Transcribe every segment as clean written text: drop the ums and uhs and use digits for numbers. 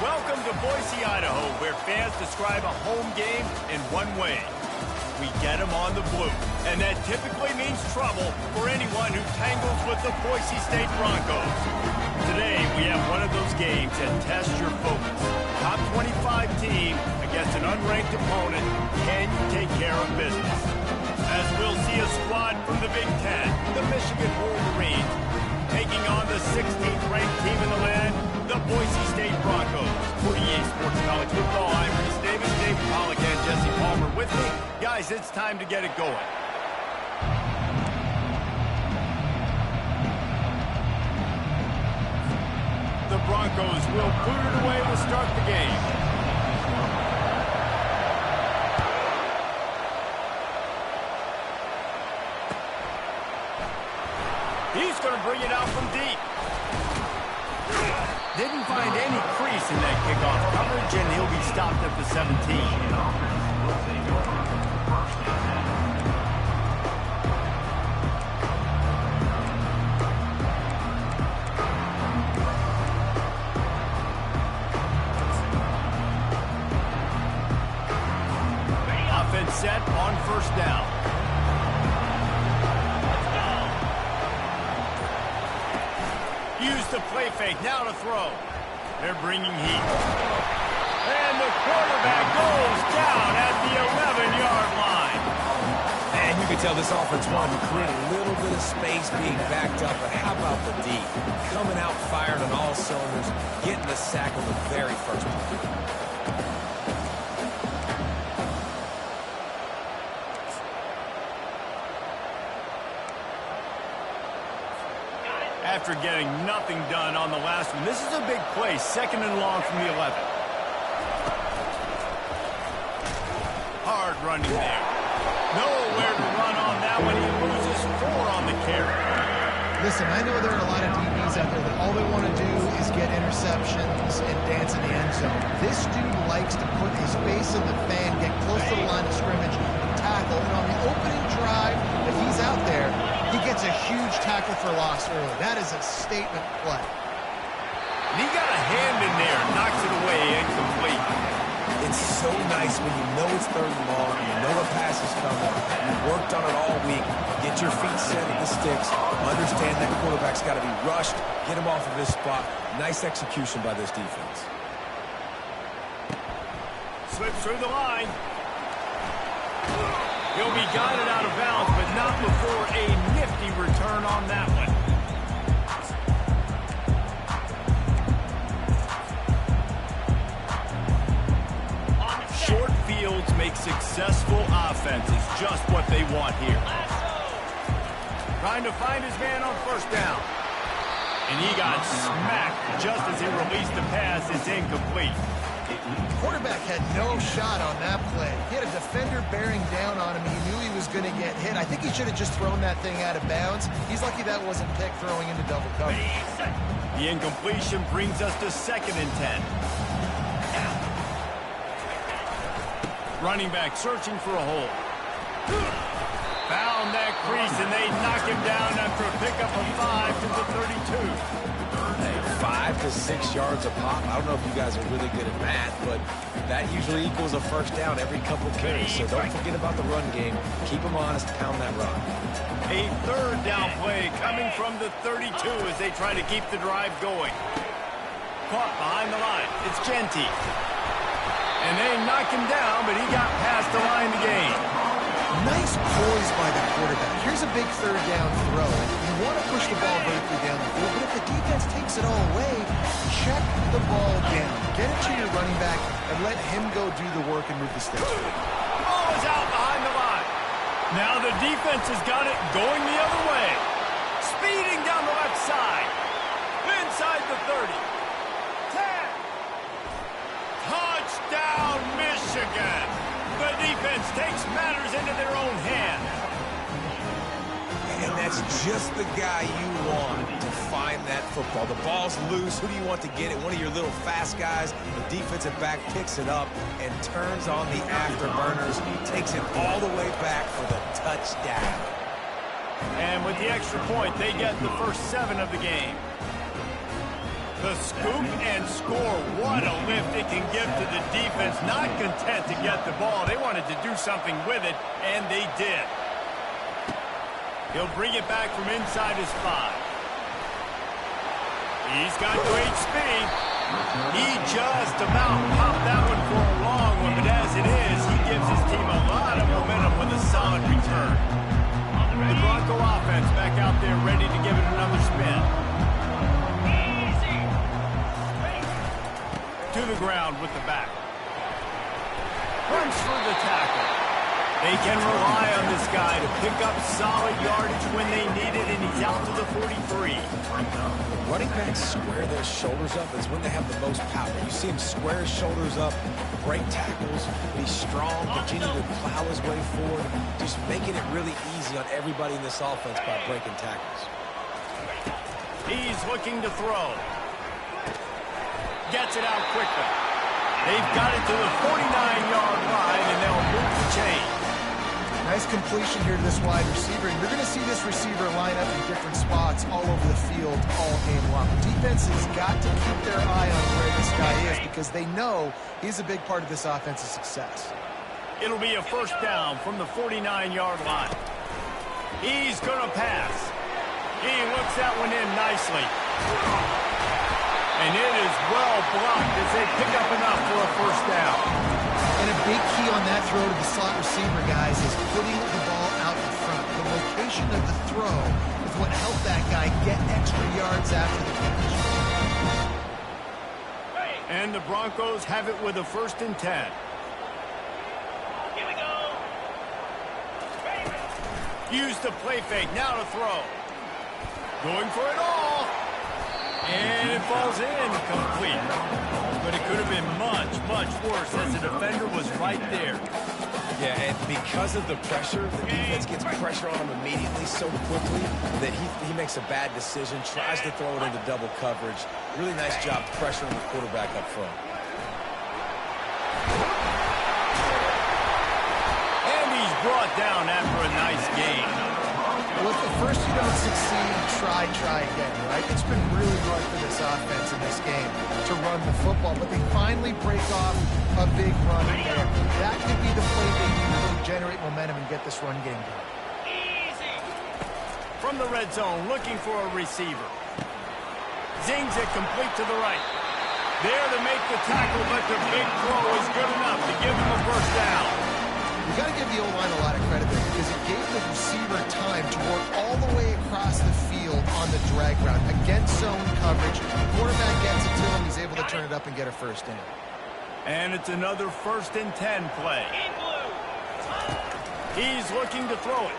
Welcome to Boise, Idaho, where fans describe a home game in one way. We get them on the blue, and that typically means trouble for anyone who tangles with the Boise State Broncos. Today, we have one of those games that tests your focus. Top 25 team against an unranked opponent. Can you take care of business? As we'll see a squad from the Big Ten, the Michigan Wolverines, taking on the 16th ranked team in the land, the Boise State Broncos. For EA Sports College Football, I'm Chris Davis, David Pollack, and Jesse Palmer with me. Guys, it's time to get it going. The Broncos will boot it away to start the game. He's going to bring it out from deep. Didn't find any crease in that kickoff coverage, and he'll be stopped at the 17. Offense set on first down. Use the play fake, now to throw. They're bringing heat. And the quarterback goes down at the 11-yard line. And you can tell this offense wanted to create a little bit of space being backed up, but how about the D? Coming out firing on all cylinders, getting the sack on the very first play. After getting nothing done on the last one, this is a big play, second and long from the 11. Hard running there. Nowhere to run on that one. He loses 4 on the carry. Listen, I know there are a lot of DBs out there that all they want to do is get interceptions and dance in the end zone. This dude likes to put his face in the fan, get close to the line of scrimmage, and tackle. And on the opening drive, if he's out there, he gets a huge tackle for loss early. That is a statement play. And he got a hand in there, knocks it away, incomplete. It's so nice when you know it's third and long, you know a pass is coming, you worked on it all week, get your feet set at the sticks, understand that quarterback's got to be rushed, get him off of this spot. Nice execution by this defense. Slips through the line. He'll be guided out of bounds, but not before a nifty return on that one. Short fields make successful offenses just what they want here. Trying to find his man on first down. And he got smacked just as he released the pass. It's incomplete. Quarterback had no shot on that play. He had a defender bearing down on him. He knew he was going to get hit. I think he should have just thrown that thing out of bounds. He's lucky that wasn't picked throwing into double coverage. The incompletion brings us to 2nd and 10. Running back searching for a hole. Found that crease, and they knock him down after a pickup of 5 to the 32. Hey, 5 to 6 yards a pop. I don't know if you guys are really good at math, but that usually equals a first down every couple carries. So don't forget about the run game. Keep them honest, pound that rock. A 3rd down play coming from the 32 as they try to keep the drive going. Caught behind the line. It's Genty. And they knock him down, but he got past the line to gain. Nice poise by the quarterback. Here's a big 3rd down throw. You want to push the ball vertically down the field, but if the defense takes it all away, check the ball down. Get it to your running back and let him go do the work and move the sticks. Ball is out behind the line. Now the defense has got it going the other way. Speeding down the left side. Inside the 30. 10. Touchdown, Michigan. The defense takes matters into their own hands. And that's just the guy you want to find that football. The ball's loose. Who do you want to get it? One of your little fast guys. The defensive back picks it up and turns on the afterburners. Takes it all the way back for the touchdown. And with the extra point, they get the first 7 of the game. The scoop and score. What a lift it can give to the defense. Not content to get the ball. They wanted to do something with it, and they did. He'll bring it back from inside his 5. He's got great speed. He just about popped that one for a long one, but as it is, he gives his team a lot of momentum with a solid return. The Bronco offense back out there ready to give it another spin. To the ground with the back. Runs through the tackle. They can rely on this guy to pick up solid yardage when they need it, and he's out to the 43. Running backs square their shoulders up is when they have the most power. You see him square his shoulders up, break tackles, be strong, continue to plow his way forward, just making it really easy on everybody in this offense by breaking tackles. He's looking to throw. Gets it out quickly. They've got it to the 49-yard line, and they'll move the chain. Nice completion here to this wide receiver. And you're going to see this receiver line up in different spots all over the field all game long. Defense has got to keep their eye on where this guy is because they know he's a big part of this offense's success. It'll be a first down from the 49-yard line. He's going to pass. He looks that one in nicely. And it is well blocked as they pick up enough for a first down. And a big key on that throw to the slot receiver, guys, is putting the ball out in front. The location of the throw is what helped that guy get extra yards after the catch. And the Broncos have it with a 1st and 10. Here we go. Use the play fake. Now to throw. Going for it all. And it falls in complete. But it could have been much, much worse as the defender was right there. Yeah, and because of the pressure, the defense gets pressure on him immediately so quickly that he makes a bad decision, tries to throw it into double coverage. Really nice job pressuring the quarterback up front. And he's brought down after a nice game. Well, if at first you don't succeed, try again, right? It's been really hard for this offense in this game to run the football, but they finally break off a big run there. That could be the play they need to really generate momentum and get this run game going. Easy. From the red zone, looking for a receiver. Zings it complete to the right. There to make the tackle, but the big throw is good enough to give them a first down. You got to give the O-line a lot of credit there because it gave the receiver time to work all the way across the field on the drag route against zone coverage. Quarterback gets it to him. He's able to turn it up and get a first down. And it's another 1st and 10 play. He's looking to throw it.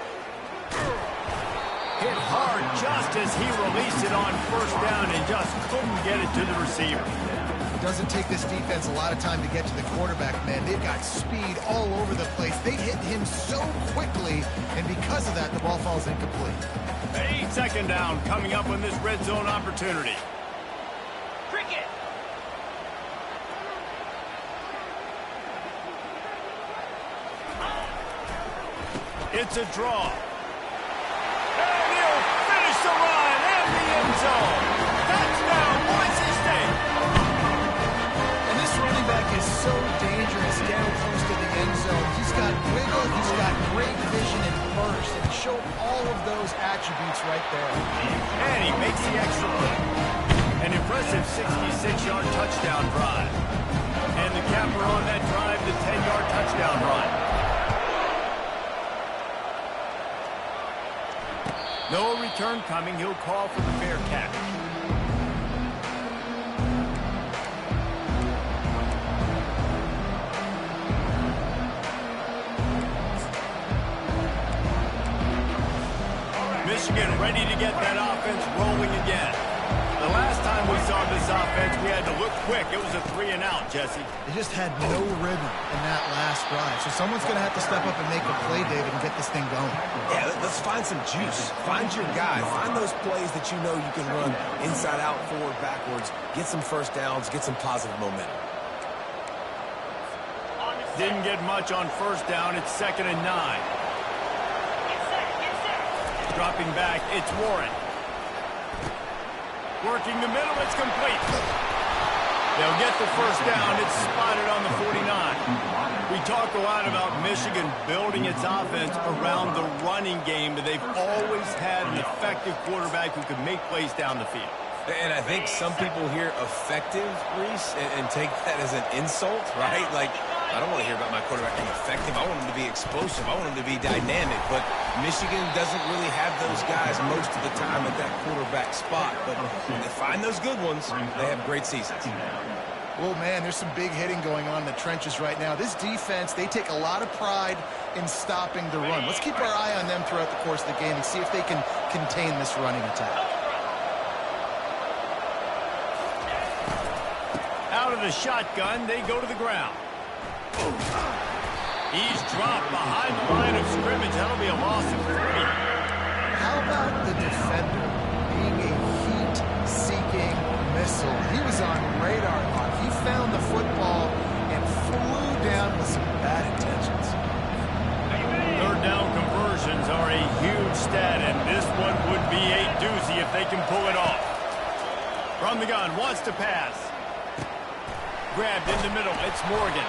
Hit hard just as he released it on first down and just couldn't get it to the receiver. Doesn't take this defense a lot of time to get to the quarterback, man. They've got speed all over the place. They hit him so quickly, and because of that, the ball falls incomplete. 2nd down coming up on this red zone opportunity. Cricket. It's a draw. And he'll finish the run in the end zone. Touchdown, Boise State. Running back is so dangerous down close to the end zone. He's got wiggle, he's got great vision and burst, and he showed all of those attributes right there. And he makes the extra play. An impressive 66-yard touchdown drive. And the capper on that drive, the 10-yard touchdown run. No return coming. He'll call for the fair catch. Michigan ready to get that offense rolling again. The last time we saw this offense, we had to look quick. It was a 3-and-out, Jesse. They just had no rhythm in that last drive. So someone's going to have to step up and make a play, David, and get this thing going. Yeah, let's find some juice. Find your guy. Find those plays that you know you can run inside out, forward, backwards. Get some first downs. Get some positive momentum. Didn't get much on first down. It's 2nd and 9. Dropping back, it's Warren. Working the middle, it's complete. They'll get the first down. It's spotted on the 49. We talk a lot about Michigan building its offense around the running game, but they've always had an effective quarterback who can make plays down the field. And I think some people hear effective, Reese, and take that as an insult, right? Like, I don't want to hear about my quarterback being effective. I want him to be explosive. I want him to be dynamic. But Michigan doesn't really have those guys most of the time at that quarterback spot. But when they find those good ones, they have great seasons. Well, man, there's some big hitting going on in the trenches right now. This defense, they take a lot of pride in stopping the run. Let's keep our eye on them throughout the course of the game and see if they can contain this running attack. Out of the shotgun, they go to the ground. He's dropped behind the line of scrimmage. That'll be a loss of 3. How about the defender being a heat-seeking missile? He was on radar lock. He found the football and flew down with some bad intentions. Third down conversions are a huge stat, and this one would be a doozy if they can pull it off. From the gun, wants to pass. Grabbed in the middle, it's Morgan.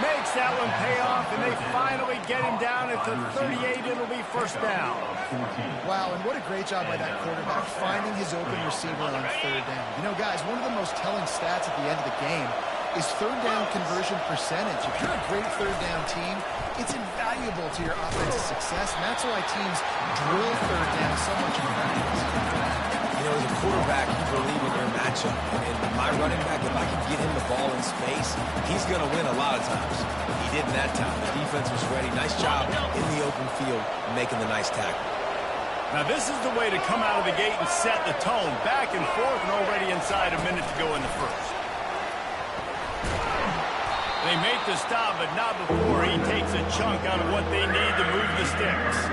Makes that one pay off, and they finally get him down at the 38. It'll be first down. Wow, and what a great job by that quarterback finding his open receiver on third down. You know, guys, one of the most telling stats at the end of the game is third down conversion percentage. If you're a great third down team, it's invaluable to your offensive success, and that's why teams drill third down so much in practice. You know, as a quarterback, you believe in your matchup. And my running back, if I can get him the ball in space, he's going to win a lot of times. He did in that time. The defense was ready. Nice job in the open field making the nice tackle. Now, this is the way to come out of the gate and set the tone. Back and forth and already inside a minute to go in the first. They make the stop, but not before he takes a chunk out of what they need to move the sticks.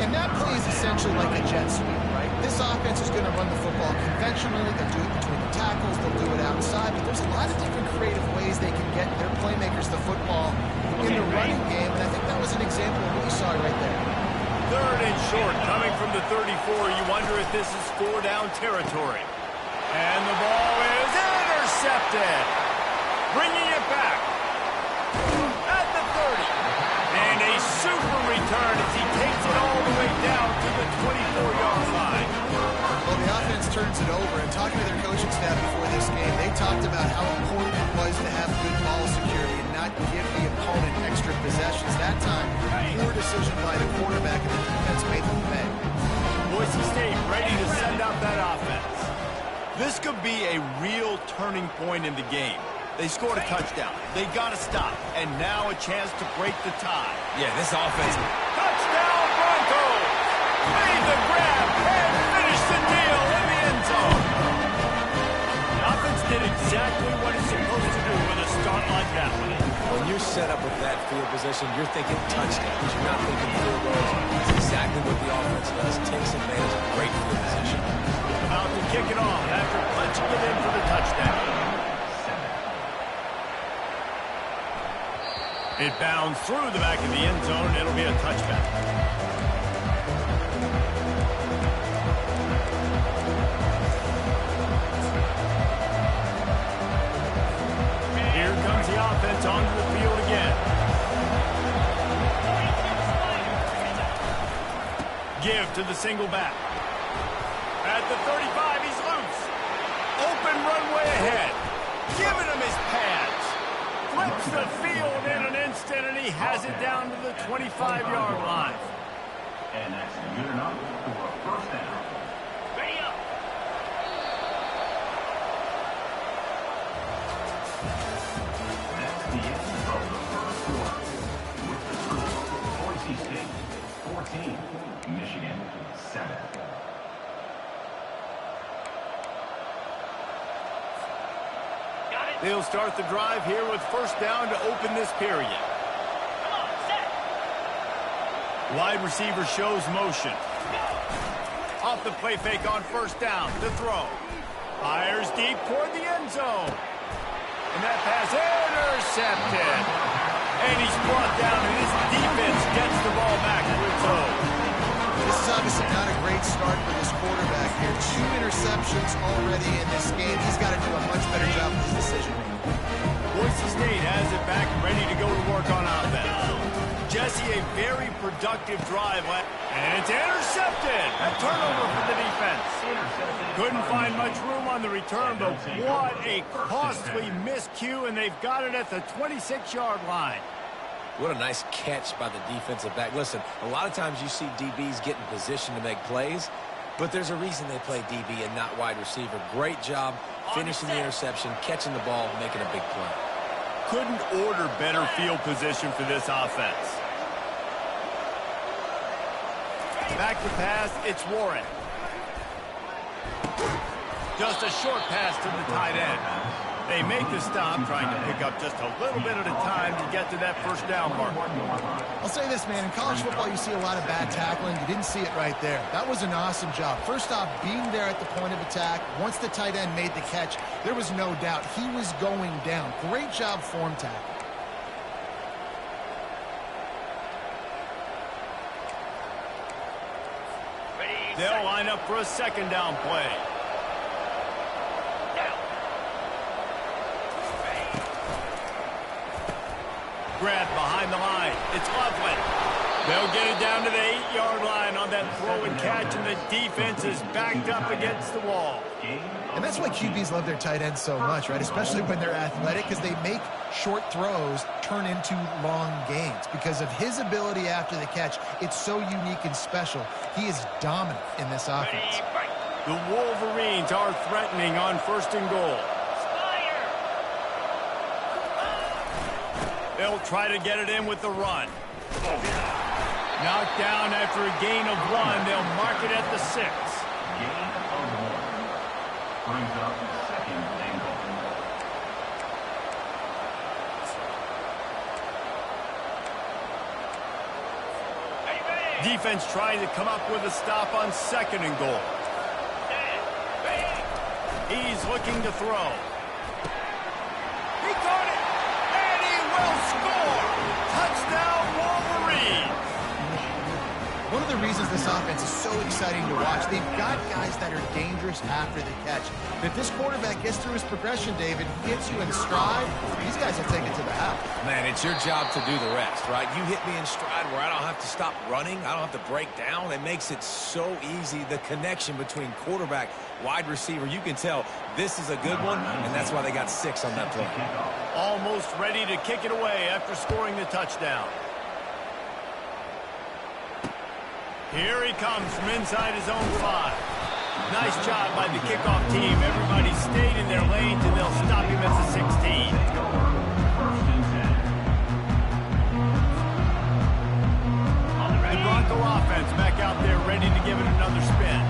And that play is essentially like a jet sweep, right? This offense is going to run the football conventionally. They'll do it between the tackles. They'll do it outside. But there's a lot of different creative ways they can get their playmakers the football in the running game. And I think that was an example of what you saw right there. Third and short, coming from the 34. You wonder if this is 4-down territory. And the ball is intercepted. Bringing it back at the 30. And a super return as he takes it all the way down to the 24-yard line. Well, the offense turns it over. And talking to their coaching staff before this game, they talked about how important it was to have good ball security and not give the opponent extra possessions. That time, poor decision by the quarterback, and the defense made them pay. Boise State ready to send out that offense. This could be a real turning point in the game. They scored a touchdown. They got to stop. And now a chance to break the tie. Yeah, this offense. Touchdown Broncos! Made the grab and finished the deal in the end zone. The offense did exactly what it's supposed to do with a start like that one. When you're set up with that field position, you're thinking touchdowns. You're not thinking field goals. It's exactly what the offense does. Takes advantage of great field position. About to kick it off after punching it in for the touchdown. It bounds through the back of the end zone, and it'll be a touchback. Here comes the offense onto the field again. Give to the single back. At the 35, he's loose. Open runway ahead. Giving him his pads. Flips the field in an instant, and he has it down to the 25-yard line. And that's good enough for a first down. Ready up. That's the end of the first quarter. With the score, Boise State 14, Michigan 7. They'll start the drive here with first down to open this period. Come on, set. Wide receiver shows motion. Off the play fake on first down to throw. Fires deep toward the end zone. And that pass intercepted. And he's brought down, and his defense gets the ball back to its own. This is obviously not a great start for this quarterback here. 2 interceptions already in this game. He's got to do a much better job with his decision-making. Boise State has it back ready to go to work on offense. Jesse, a very productive drive, and it's intercepted. A turnover for the defense. Couldn't find much room on the return, but what a costly miscue, and they've got it at the 26-yard line. What a nice catch by the defensive back. Listen, a lot of times you see DBs get in position to make plays, but there's a reason they play DB and not wide receiver. Great job finishing the interception, catching the ball, making a big play. Couldn't order better field position for this offense. Back to pass, it's Warren. Just a short pass to the tight end. They make the stop, trying to pick up just a little bit at a time to get to that first down mark. I'll say this, man. In college football, you see a lot of bad tackling. You didn't see it right there. That was an awesome job. First off, being there at the point of attack. Once the tight end made the catch, there was no doubt he was going down. Great job form tackle. They'll line up for a second down play. Grab behind the line. It's Loveland. They'll get it down to the 8-yard line on that throw and catch, and the defense is backed up against the wall. And that's why QBs love their tight ends so much, right? Especially when they're athletic, because they make short throws turn into long gains. Because of his ability after the catch, it's so unique and special. He is dominant in this offense. The Wolverines are threatening on 1st and goal. They'll try to get it in with the run. Knocked down after a gain of 1. They'll mark it at the 6. Gain of 1. Brings up 2nd and goal. Defense trying to come up with a stop on 2nd and goal. He's looking to throw. He caught it, and he will score. Touchdown, Wolverines. One of the reasons this offense is so exciting to watch, they've got guys that are dangerous after the catch. If this quarterback gets through his progression, David, he gets you in stride, these guys will take it to the house. Man, it's your job to do the rest, right? You hit me in stride where I don't have to stop running. I don't have to break down. It makes it so easy. The connection between quarterback, wide receiver, you can tell this is a good one, and that's why they got 6 on that play. Almost ready to kick it away after scoring the touchdown. Here he comes from inside his own 5. Nice job by the kickoff team. Everybody stayed in their lanes, and they'll stop him at the 16. The Bronco offense back out there ready to give it another spin.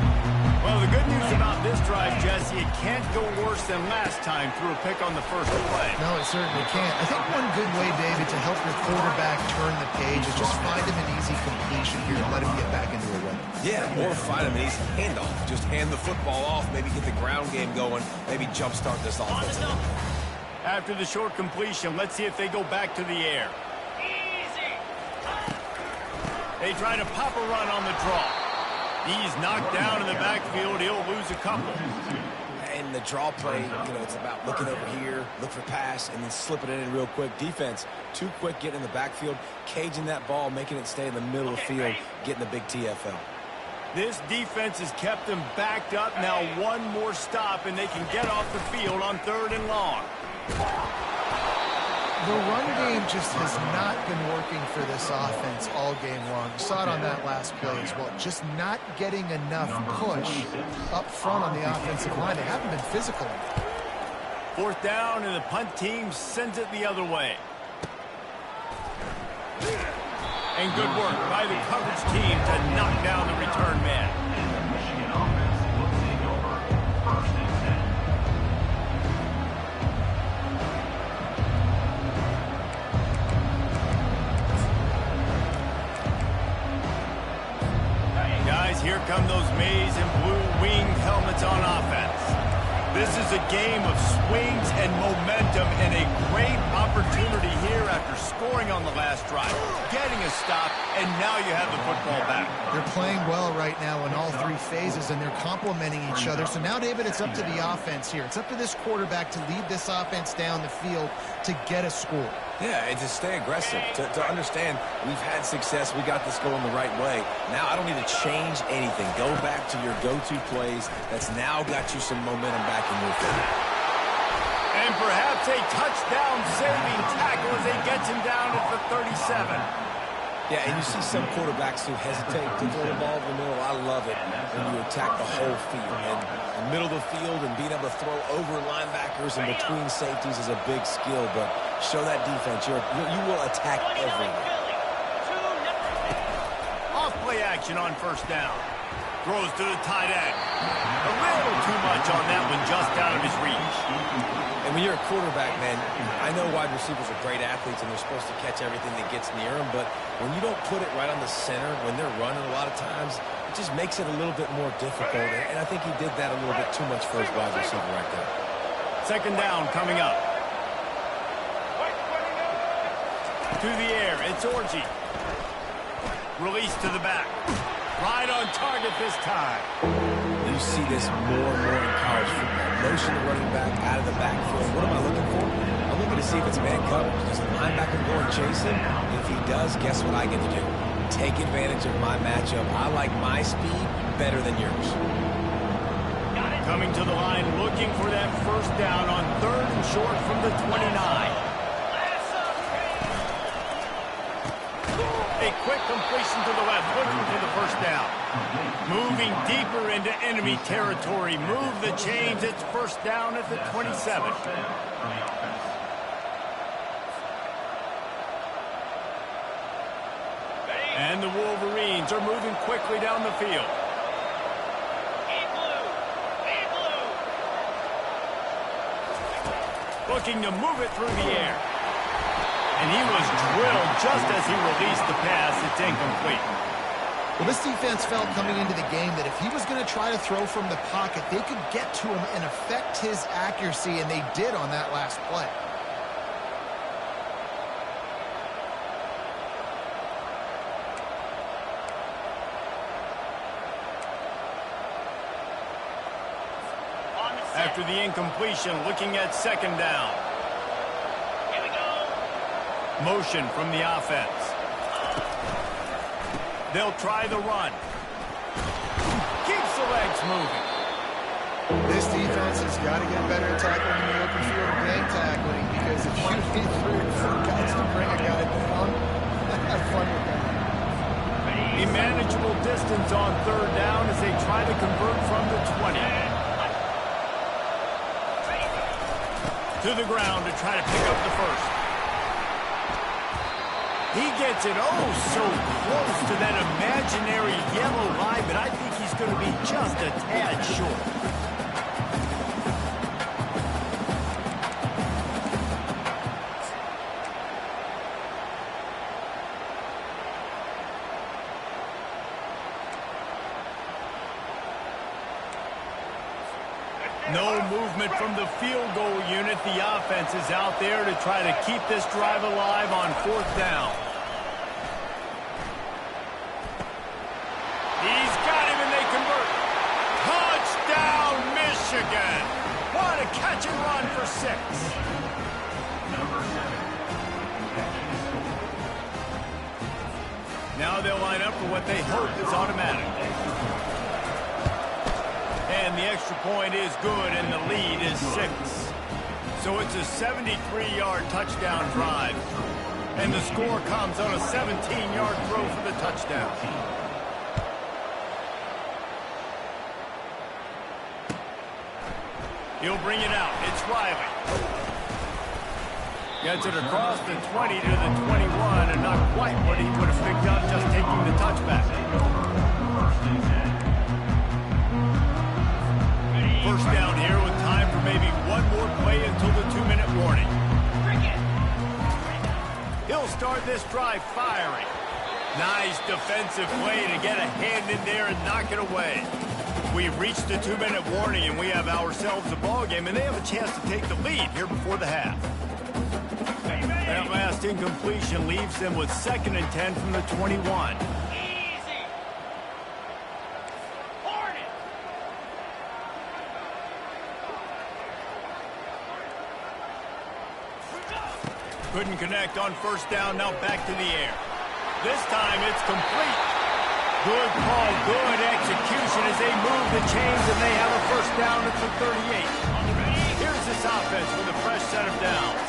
Well, the good news about this drive, Jesse, it can't go worse than last time through a pick on the first play. No, it certainly can't. I think one good way, David, to help your quarterback turn the page is just find him an easy completion here and let him get back into a rhythm. Yeah, or find him an easy handoff. Just hand the football off, maybe get the ground game going, maybe jumpstart this offense. After the short completion, let's see if they go back to the air. They try to pop a run on the draw. He's knocked down in the backfield. He'll lose a couple. And the draw play, you know, it's about looking over here, look for pass, and then slipping it in real quick. Defense, too quick getting in the backfield, caging that ball, making it stay in the middle of the field, getting the big TFL. This defense has kept them backed up. Now one more stop, and they can get off the field on 3rd and long. The run game just has not been working for this offense all game long. You saw it on that last play as well. Just not getting enough push up front on the offensive line. They haven't been physical enough. 4th down, and the punt team sends it the other way. And good work by the coverage team to knock down the return man. And the Michigan offense will take over 1st and 10. Guys, here come those maize and blue winged helmets on offense. This is a game of swings and momentum, and a great opportunity here after scoring on the last drive, getting a stop, and now you have the football back. They're playing well right now in all three phases, and they're complementing each other. So now, David, it's up to the offense here. It's up to this quarterback to lead this offense down the field to get a score. Yeah, and to stay aggressive, to understand we've had success, we got this going the right way. Now I don't need to change anything. Go back to your go-to plays. That's now got you some momentum back in your favor. And perhaps a touchdown-saving tackle as he gets him down at the 37. Yeah, and you see some quarterbacks who hesitate to throw the ball in the middle. I love it when you attack the whole field. And the middle of the field and being able to throw over linebackers and between safeties is a big skill. But show that defense. You will attack everywhere. Off play action on first down. Throws to the tight end. A little too much on that one, just out of his reach. And when you're a quarterback, man, I know wide receivers are great athletes and they're supposed to catch everything that gets near them, but when you don't put it right on the center, when they're running a lot of times, it just makes it a little bit more difficult. And I think he did that a little bit too much for his wide receiver right there. Second down coming up. To the air, it's Orji. Release to the back. Right on target this time. You see this more and more in college football. Motion the running back out of the backfield. What am I looking for? I'm looking to see if it's man coverage. Does the linebacker go and chase him? If he does, guess what I get to do? Take advantage of my matchup. I like my speed better than yours. Coming to the line, looking for that first down on third and short from the 29. A quick completion to the left, looking for the first down. Moving deeper into enemy territory. Move the chains. It's first down at the 27. And the Wolverines are moving quickly down the field. Looking to move it through the air. And he was drilled just as he released the pass. It's incomplete. Well, this defense felt coming into the game that if he was going to try to throw from the pocket, they could get to him and affect his accuracy, and they did on that last play. After the incompletion, looking at second down. Motion from the offense. They'll try the run. Keeps the legs moving. This defense has got to get better at tackling in the open field and game tackling, because if you need 3 or 4 guys to bring a guy down, have fun with that. A manageable distance on third down as they try to convert from the 20. To the ground to try to pick up the first. He gets it so close to that imaginary yellow line, but I think he's going to be just a tad short. No movement from the field goal unit. The offense is out there to try to keep this drive alive on fourth down. He's got him and they convert. Touchdown, Michigan. What a catch and run for 6. Now they'll line up for what they hope is automatic. And the extra point is good, and the lead is 6. So it's a 73-yard touchdown drive. And the score comes on a 17-yard throw for the touchdown. He'll bring it out. It's Riley. Gets it across the 20 to the 21, and not quite what he would have picked up just taking the touchback. First down here with time for maybe one more play until the 2-minute warning. He'll start this drive firing. Nice defensive play to get a hand in there and knock it away. We've reached the 2-minute warning, and we have ourselves a ball game, and they have a chance to take the lead here before the half. That last first incompletion leaves them with 2nd and 10 from the 21. Easy. Hornet. Couldn't connect on 1st down, now back to the air. This time it's complete. Good call, good execution as they move the chains and they have a 1st down at the 38. Here's this offense with a fresh set of downs.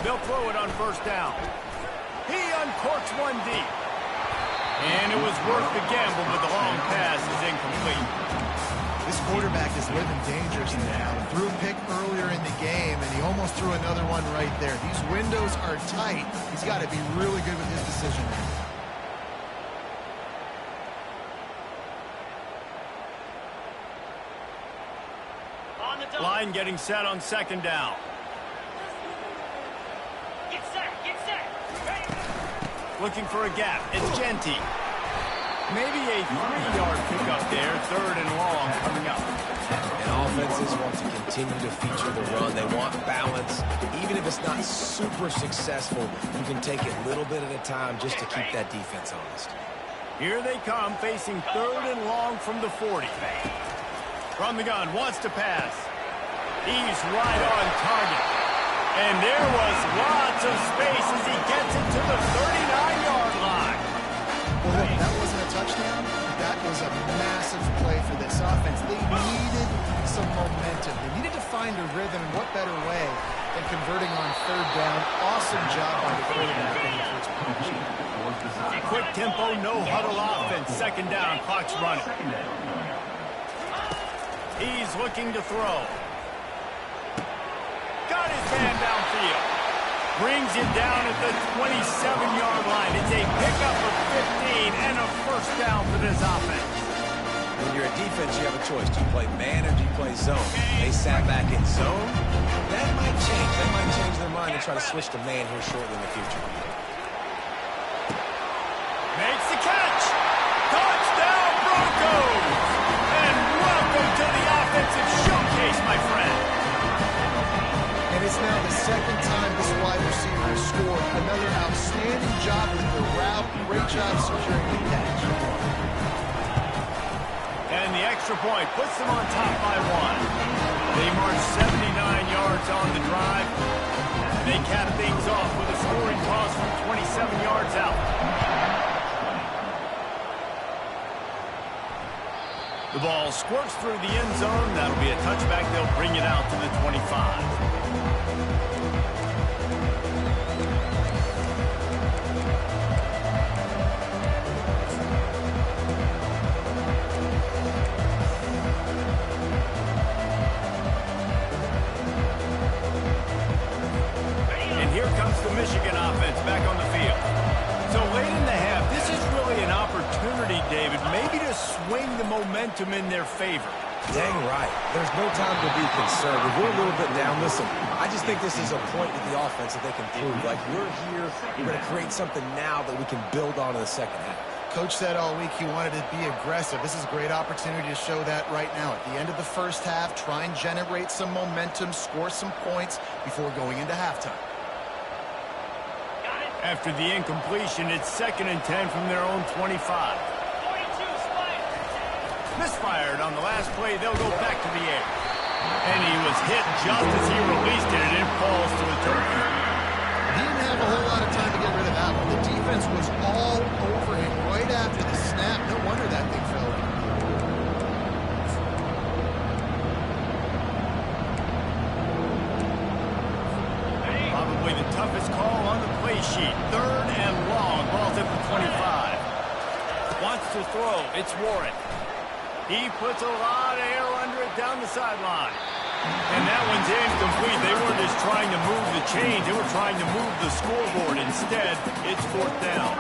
They'll throw it on 1st down. He uncorks one deep. And it was worth the gamble, but the long pass is incomplete. This quarterback is living dangerously now. Threw a pick earlier in the game, and he almost threw another one right there. These windows are tight. He's got to be really good with his decision making. Line getting set on 2nd down. Get set, get set. Looking for a gap. It's Genty. Maybe a 3-yard pickup there. 3rd and long coming up. And offenses want to continue to feature the run. They want balance. Even if it's not super successful, you can take it a little bit at a time just to keep that defense honest. Here they come, facing 3rd and long from the 40. From the gun, wants to pass. He's right on target. And there was lots of space as he gets it to the 39-yard line. Well, look, that wasn't a touchdown. That was a massive play for this offense. They needed some momentum. They needed to find a rhythm, and what better way than converting on 3rd down. Awesome job by the quarterback getting to his position. Quick tempo, no huddle offense. 2nd down, clock's running. He's looking to throw. Got his man downfield. Brings it down at the 27-yard line. It's a pickup of 15 and a 1st down for this offense. When you're a defense, you have a choice. Do you play man or do you play zone? They sat back in zone. That might change. They might change their mind and try to switch to man here shortly in the future. Makes the catch. Touchdown, Broncos. And welcome to the offensive showcase, my friend. And it's now the 2nd time this wide receiver has scored. Another outstanding job with the route. Great job securing the catch. And the extra point puts them on top by 1. They march 79 yards on the drive. They cap things off with a scoring toss from 27 yards out. The ball squirts through the end zone. That'll be a touchback. They'll bring it out to the 25. Michigan offense back on the field. So late in the half, this is really an opportunity, David, maybe to swing the momentum in their favor. Dang right. There's no time to be concerned. If we're a little bit down, listen, I just think this is a point with the offense that they can prove. Like, we're here, we're going to create something now that we can build on in the 2nd half. Coach said all week he wanted to be aggressive. This is a great opportunity to show that right now. At the end of the 1st half, try and generate some momentum, score some points before going into halftime. After the incompletion, it's 2nd and 10 from their own 25. Misfired on the last play. They'll go back to the air. And he was hit just as he released it, and it falls to the turkey. He didn't have a whole lot of time to get rid of that one. The defense was all over him right after the snap. No wonder that thing fell out. Probably the toughest call on the play sheet. 3rd and long. Ball's at the 25. Wants to throw. It's Warren. He puts a lot of air under it down the sideline. And that one's incomplete. They weren't just trying to move the chains. They were trying to move the scoreboard. Instead, it's 4th down.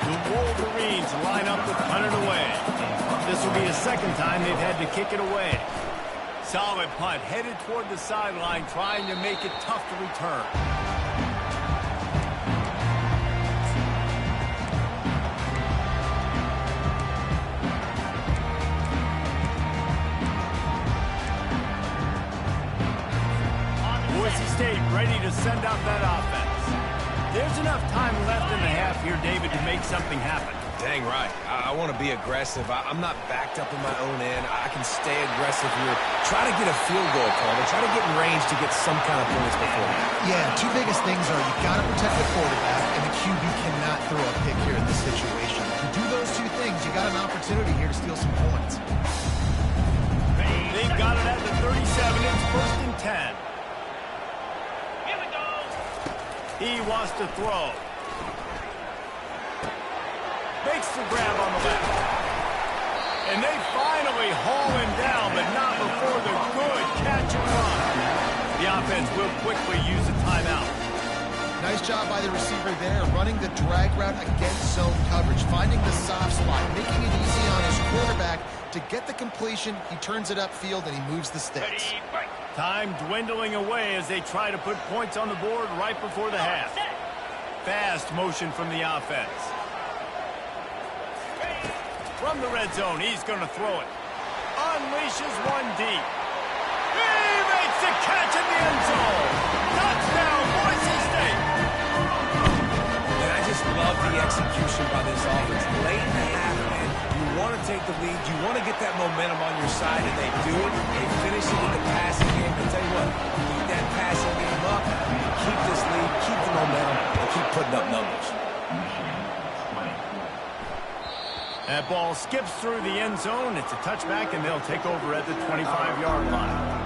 The Wolverines line up to punt it away. This will be the 2nd time they've had to kick it away. Solid punt, headed toward the sideline, trying to make it tough to return. State ready to send out that offense. There's enough time left in the half here, David, to make something happen. Dang right. I want to be aggressive. I'm not backed up in my own end. I can stay aggressive here. Try to get a field goal call. Try to get in range to get some kind of points before that. Yeah, two biggest things are you got to protect the quarterback, and the QB cannot throw a pick here in this situation. If you do those two things, you got an opportunity here to steal some points. They've got it at the 37. It's 1st and 10. Here we go. He wants to throw. Makes the grab on the left. And they finally haul him down, but not before the good catch and run. The offense will quickly use a timeout. Nice job by the receiver there, running the drag route against zone coverage, finding the soft spot, making it easy on his quarterback to get the completion. He turns it upfield, and he moves the sticks. Ready, break. Time dwindling away as they try to put points on the board right before the half. Fast motion from the offense. From the red zone, he's going to throw it. Unleashes one deep. He makes the catch in the end zone. Touchdown, Boise State. And I just love the execution by this offense. Late in the half, man, you want to take the lead. You want to get that momentum on your side, and they do it. They finish it in the passing game. I tell you what, keep that passing game up, keep this lead, keep the momentum, and keep putting up numbers. That ball skips through the end zone. It's a touchback, and they'll take over at the 25-yard line.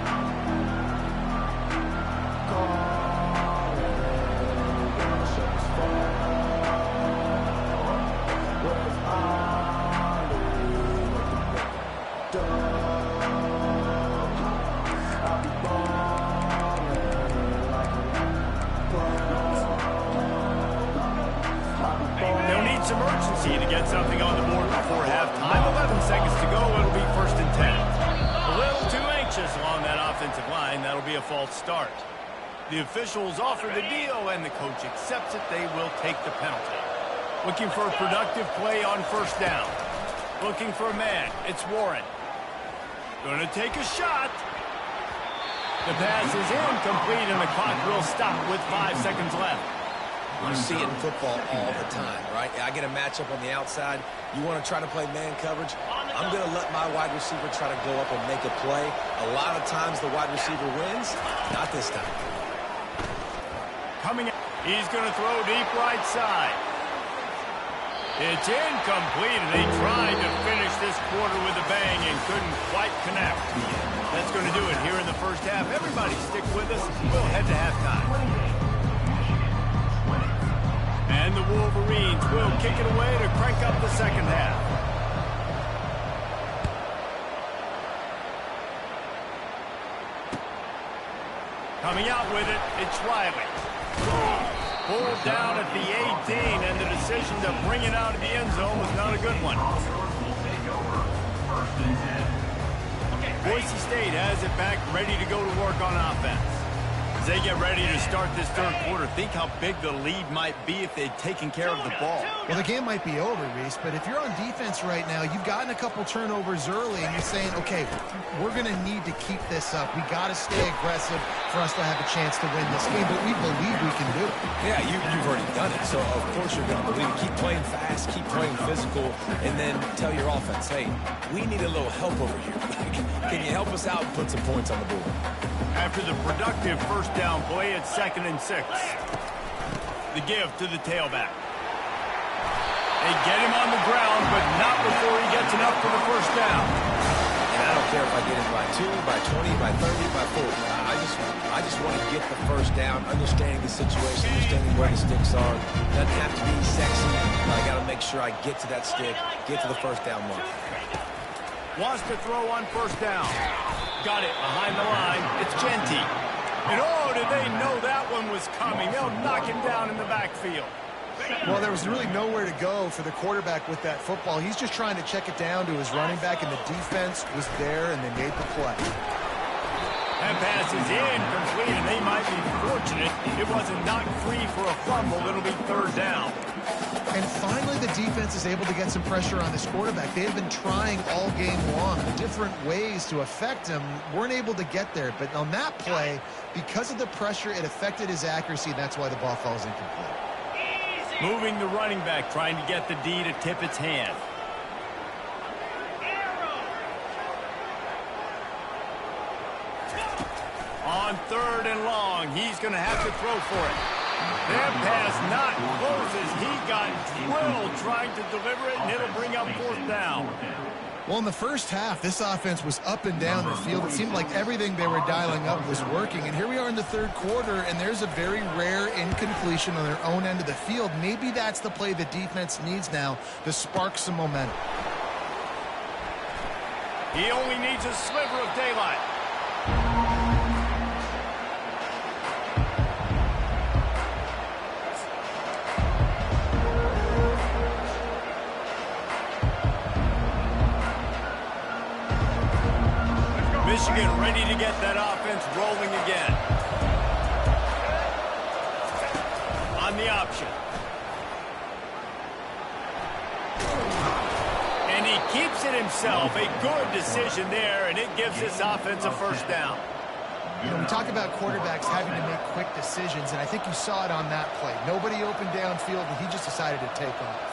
They'll need some urgency to get something on the board before halftime. 11 seconds to go. It'll be 1st and 10. A little too anxious along that offensive line. That'll be a false start. The officials offer the deal, and the coach accepts it. They will take the penalty. Looking for a productive play on 1st down. Looking for a man. It's Warren. Going to take a shot. The pass is incomplete, and the clock will stop with 5 seconds left. You see it in football all the time, right? I get a matchup on the outside. You want to try to play man coverage? I'm going to let my wide receiver try to go up and make a play. A lot of times the wide receiver wins. Not this time. Coming out. He's going to throw deep right side. It's incomplete, and they tried to finish this quarter with a bang and couldn't quite connect. That's going to do it here in the first half. Everybody stick with us. We'll head to halftime. And the Wolverines will kick it away to crank up the second half. Coming out with it, it's Riley. Pulled down at the 18, and the decision to bring it out of the end zone was not a good one. Boise State has it back, ready to go to work on offense. As they get ready to start this third quarter, think how big the lead might be if they'd taken care of the ball. Well, the game might be over, Reese, but if you're on defense right now, you've gotten a couple turnovers early, and you're saying, okay, we're going to need to keep this up. We got to stay aggressive for us to have a chance to win this game, but we believe we can do it. Yeah, you've already done it, so of course you're going to believe it. Keep playing fast, keep playing physical, and then tell your offense, hey, we need a little help over here. Can you help us out and put some points on the board? After the productive first down play, it's 2nd and 6. The give to the tailback. They get him on the ground, but not before he gets enough for the first down. And I don't care if I get it by 2, by 20, by 30, by 40. I just want to get the first down, understanding the situation, understanding where the sticks are. Doesn't have to be sexy, but I got to make sure I get to that stick, get to the first down mark. Wants to throw on 1st down. Got it behind the line. It's Genty. And oh, did they know that one was coming. They'll knock him down in the backfield. Well, there was really nowhere to go for the quarterback with that football. He's just trying to check it down to his running back, and the defense was there, and they made the play. That pass is incomplete, and they might be fortunate it wasn't knocked free for a fumble. It'll be third down. And finally, the defense is able to get some pressure on this quarterback. They have been trying all game long different ways to affect him. Weren't able to get there. But on that play, because of the pressure, it affected his accuracy, and that's why the ball falls incomplete. Moving the running back, trying to get the D to tip its hand. On third and long, he's going to have to throw for it. That pass not close as he got drilled trying to deliver it, and it'll bring up fourth down. Well, in the first half, this offense was up and down the field. It seemed like everything they were dialing up was working. And here we are in the third quarter, and there's a very rare incompletion on their own end of the field. Maybe that's the play the defense needs now to spark some momentum. He only needs a sliver of daylight. Michigan ready to get that offense rolling again. On the option. And he keeps it himself. A good decision there, and it gives this offense a first down. You know, we talk about quarterbacks having to make quick decisions, and I think you saw it on that play. Nobody opened downfield, and he just decided to take off.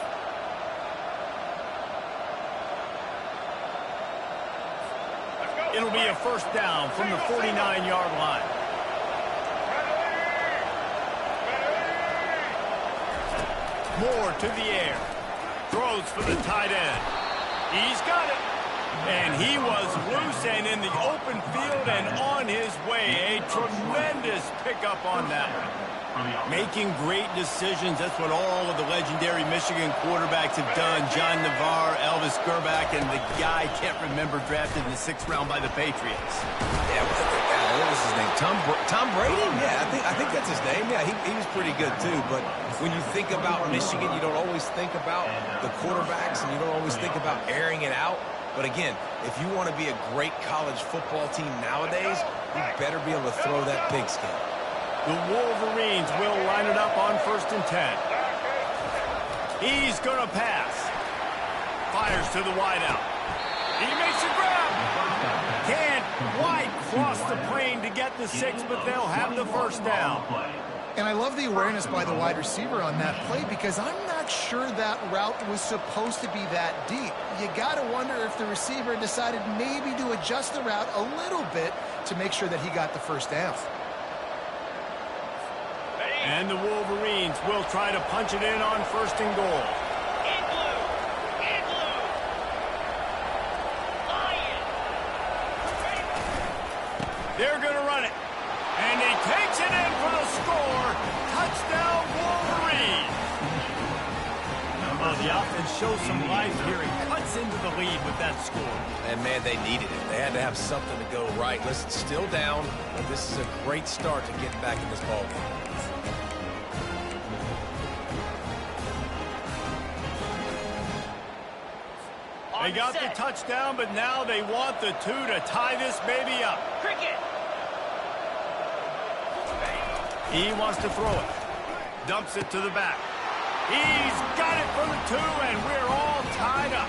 It'll be a first down from the 49-yard line. Moore to the air. Throws for the tight end. He's got it. And he was loose and in the open field and on his way. A tremendous pickup on that one. Making great decisions. That's what all of the legendary Michigan quarterbacks have done. John Navarre, Elvis Gerbach, and the guy I can't remember drafted in the 6th round by the Patriots. Yeah, what was his name? Tom Brady? Yeah, I think that's his name. Yeah, he was pretty good too. But when you think about Michigan, you don't always think about the quarterbacks, and you don't always think about airing it out. But again, if you want to be a great college football team nowadays, you better be able to throw that pigskin. The Wolverines will line it up on 1st and 10. He's going to pass. Fires to the wideout. He makes a grab. Can't quite cross the plane to get the 6, but they'll have the first down. And I love the awareness by the wide receiver on that play because I'm not sure that route was supposed to be that deep. You got to wonder if the receiver decided maybe to adjust the route a little bit to make sure that he got the first down. And the Wolverines will try to punch it in on 1st and goal. In blue. In blue. Lion. They're going to run it. And he takes it in for the score. Touchdown, Wolverines. Well, the offense shows some life here and cuts into the lead with that score. And, man, they needed it. They had to have something to go right. Listen, still down, but this is a great start to getting back in this ballgame. They got the touchdown, but now they want the 2 to tie this baby up. Cricket. He wants to throw it. Dumps it to the back. He's got it for the 2, and we're all tied up.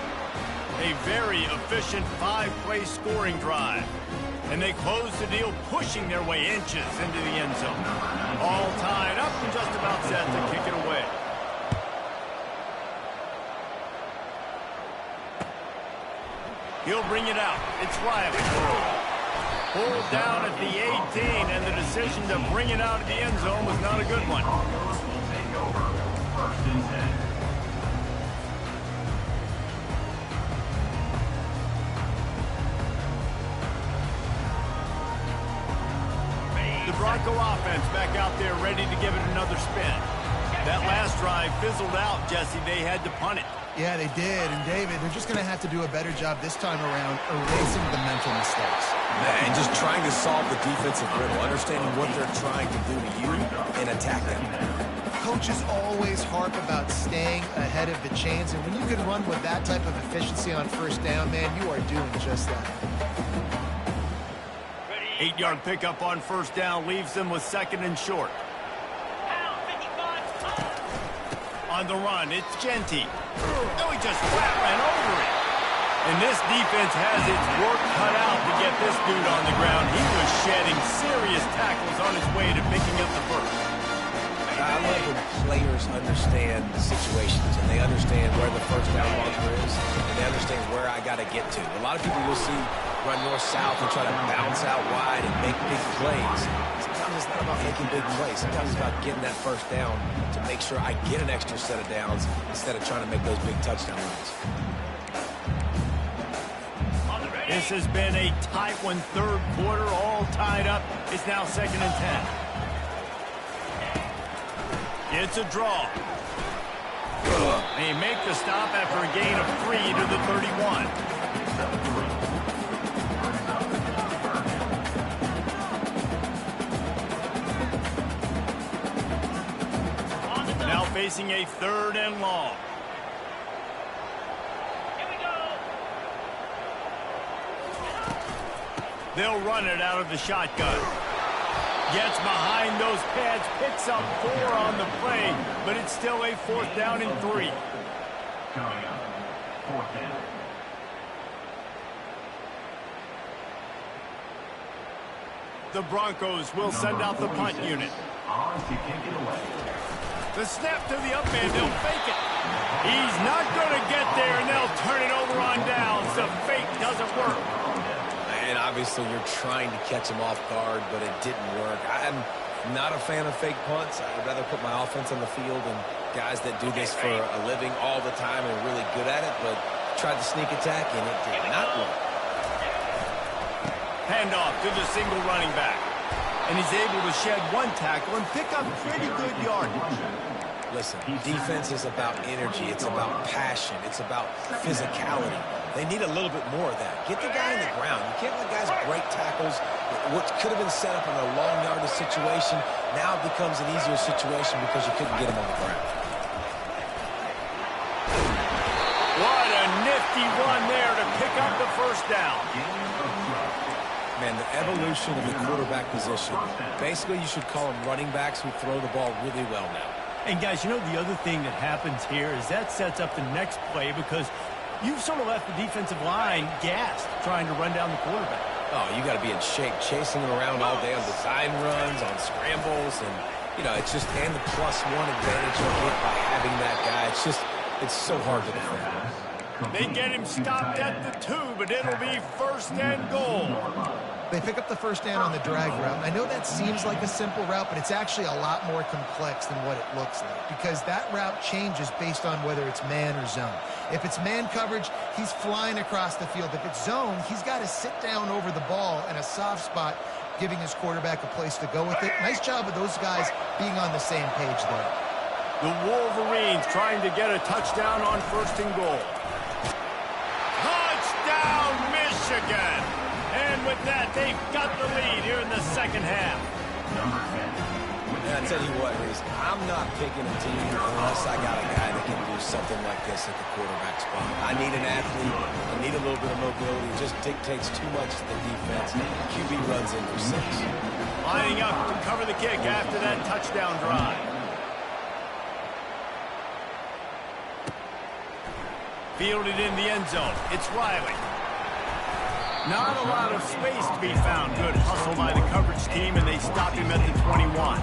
A very efficient 5-play scoring drive. And they close the deal, pushing their way inches into the end zone. All tied up and just about set to kick it away. He'll bring it out. It's Riley. Pulled down at the 18, and the decision to bring it out of the end zone was not a good one. Will take over 1st and 10. The Bronco offense back out there ready to give it another spin. That last drive fizzled out, Jesse. They had to punt it. Yeah, they did. And, David, they're just going to have to do a better job this time around erasing the mental mistakes. And just trying to solve the defensive riddle, understanding what they're trying to do to you and attack them. Coaches always harp about staying ahead of the chains, and when you can run with that type of efficiency on 1st down, man, you are doing just that. Ready 8-yard pickup on first down leaves them with 2nd and short. On the run, it's Genty. Oh, he just ran over it. And this defense has its work cut out to get this dude on the ground. He was shedding serious tackles on his way to picking up the first. I love when players understand situations and they understand where the first down marker is and they understand where I got to get to. A lot of people you'll see run north-south and try to bounce out wide and make big plays. Sometimes it's not about making big plays. Sometimes it's about getting that first down to make sure I get an extra set of downs instead of trying to make those big touchdown runs. This has been a tight one, third quarter, all tied up. It's now 2nd and 10. It's a draw. They make the stop after a gain of 3 to the 31. Now facing a 3rd and long. They'll run it out of the shotgun. Gets behind those pads, picks up 4 on the play, but it's still a 4th down and 3. Coming up, 4th down. The Broncos will send out the punt unit. On to kick it away. The snap to the up man, they'll fake it. He's not going to get there, and they'll turn it over on downs. The fake doesn't work. And obviously you're trying to catch him off guard, but it didn't work. I'm not a fan of fake punts. I would rather put my offense on the field and guys that do this for a living all the time and are really good at it, but tried the sneak attack, and it did not work. Handoff to the single running back. And he's able to shed 1 tackle and pick up pretty good yardage. Listen, defense is about energy. It's about passion. It's about physicality. They need a little bit more of that. Get the guy in the ground. You can't let guys break tackles. What could have been set up in a long yardage situation now becomes an easier situation because you couldn't get him on the ground. What a nifty run there to pick up the first down. Man, the evolution of the quarterback position. Basically, you should call them running backs who throw the ball really well now. And guys, you know the other thing that happens here is that sets up the next play because you've sort of left the defensive line gassed trying to run down the quarterback. Oh, you got to be in shape, chasing him around all day on design runs, on scrambles, and, you know, it's just, and the +1 advantage you get by having that guy. It's so hard to defend. They get him stopped at the 2, but it'll be 1st and goal. They pick up the first down on the drag route. And I know that seems like a simple route, but it's actually a lot more complex than what it looks like because that route changes based on whether it's man or zone. If it's man coverage, he's flying across the field. If it's zone, he's got to sit down over the ball in a soft spot, giving his quarterback a place to go with it. Nice job of those guys being on the same page there. The Wolverines trying to get a touchdown on 1st and goal. Touchdown, Michigan! And with that, they've got the lead here in the 2nd half. Yeah, I tell you what, Reese, I'm not picking a team unless I got a guy that can do something like this at the quarterback spot. I need an athlete. I need a little bit of mobility. It just dictates too much to the defense. QB runs in for 6. Lining up to cover the kick after that touchdown drive. Fielded in the end zone. It's Riley. Not a lot of space to be found. Good hustle by the coverage team, and they stop him at the 21.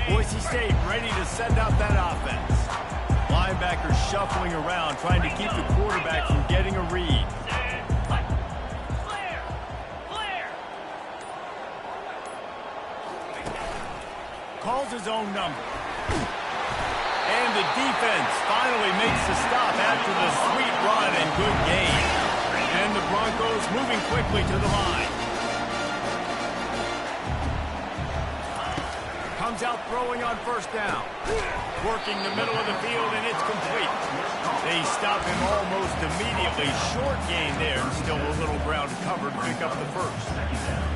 Boise State ready to send out that offense. Linebackers shuffling around, trying to keep the quarterback from getting a read. Calls his own number. And the defense finally makes the stop after the sweet run and good gain. And the Broncos moving quickly to the line. Comes out throwing on 1st down. Working the middle of the field, and it's complete. They stop him almost immediately. Short gain there, and still a little ground covered to pick up the first.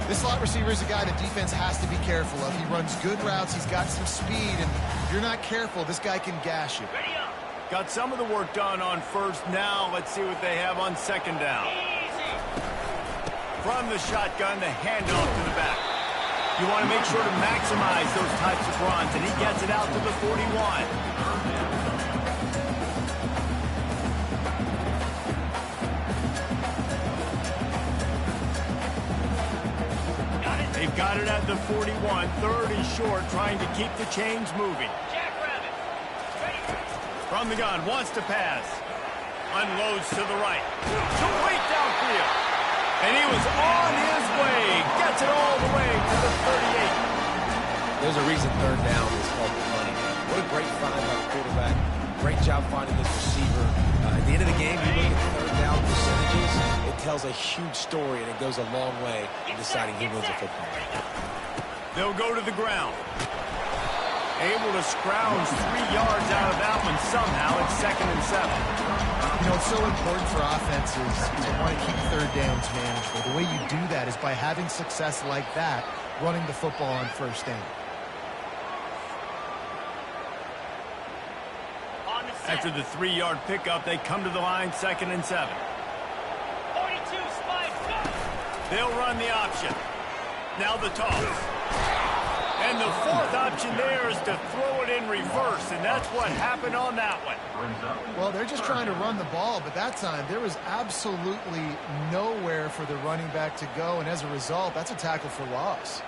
This slot receiver is a guy the defense has to be careful of. He runs good routes. He's got some speed, and if you're not careful, this guy can gash you. Got some of the work done on first. Now let's see what they have on second down. Easy. From the shotgun, the handoff to the back. You want to make sure to maximize those types of runs, and he gets it out to the 41. They've got it at the 41. Third and short, trying to keep the chains moving. Jackrabbit. Ready. From the gun, wants to pass. Unloads to the right. Complete downfield. And he was on his way. Gets it all the way to the 38. There's a reason third down is called the money. What a great find by the quarterback. Great job finding this receiver. At the end of the game, you look at third down percentages, it tells a huge story, and it goes a long way in deciding who wins a football game. They'll go to the ground. Able to scrounge 3 yards out of that one somehow. It's 2nd and 7. You know, it's so important for offenses to want to keep third downs manageable. The way you do that is by having success like that, running the football on first down. On the set. After the 3-yard pickup, they come to the line, 2nd and 7. 42 spike. Go. They'll run the option. Now the toss. And the fourth option there is to throw it in reverse, and that's what happened on that one. Well, they're just trying to run the ball, but that time there was absolutely nowhere for the running back to go, and as a result, that's a tackle for loss.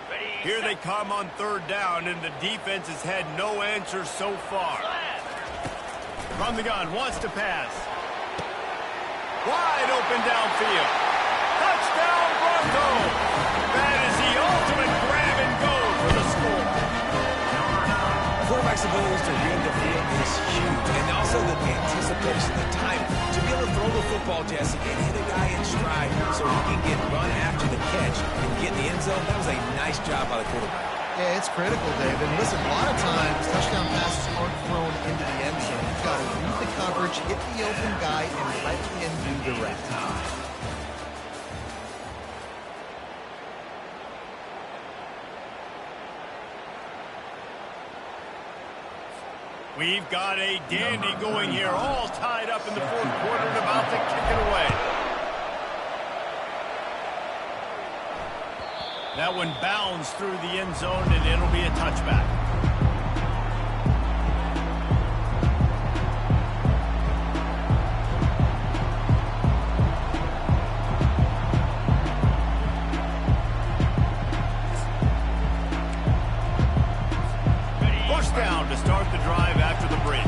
Ready. Here they come on third down, and the defense has had no answers so far. From the gun, wants to pass. Wide open downfield. Touchdown, Broncos! That is the ultimate grab and go for the score. Quarterback's ability to read the field is huge, and also the anticipation, the time to be able to throw the football, Jesse, and hit a guy in stride so he can get run after the catch and get in the end zone. That was a nice job by the quarterback. Yeah, it's critical, David. And listen, a lot of times touchdown passes aren't thrown into the end zone. You've got to read the coverage, hit the open guy, and let him do the rest. We've got a dandy going here, all tied up in the fourth quarter and about to kick it away. That one bounds through the end zone, and it'll be a touchback. First down to start the drive after the break.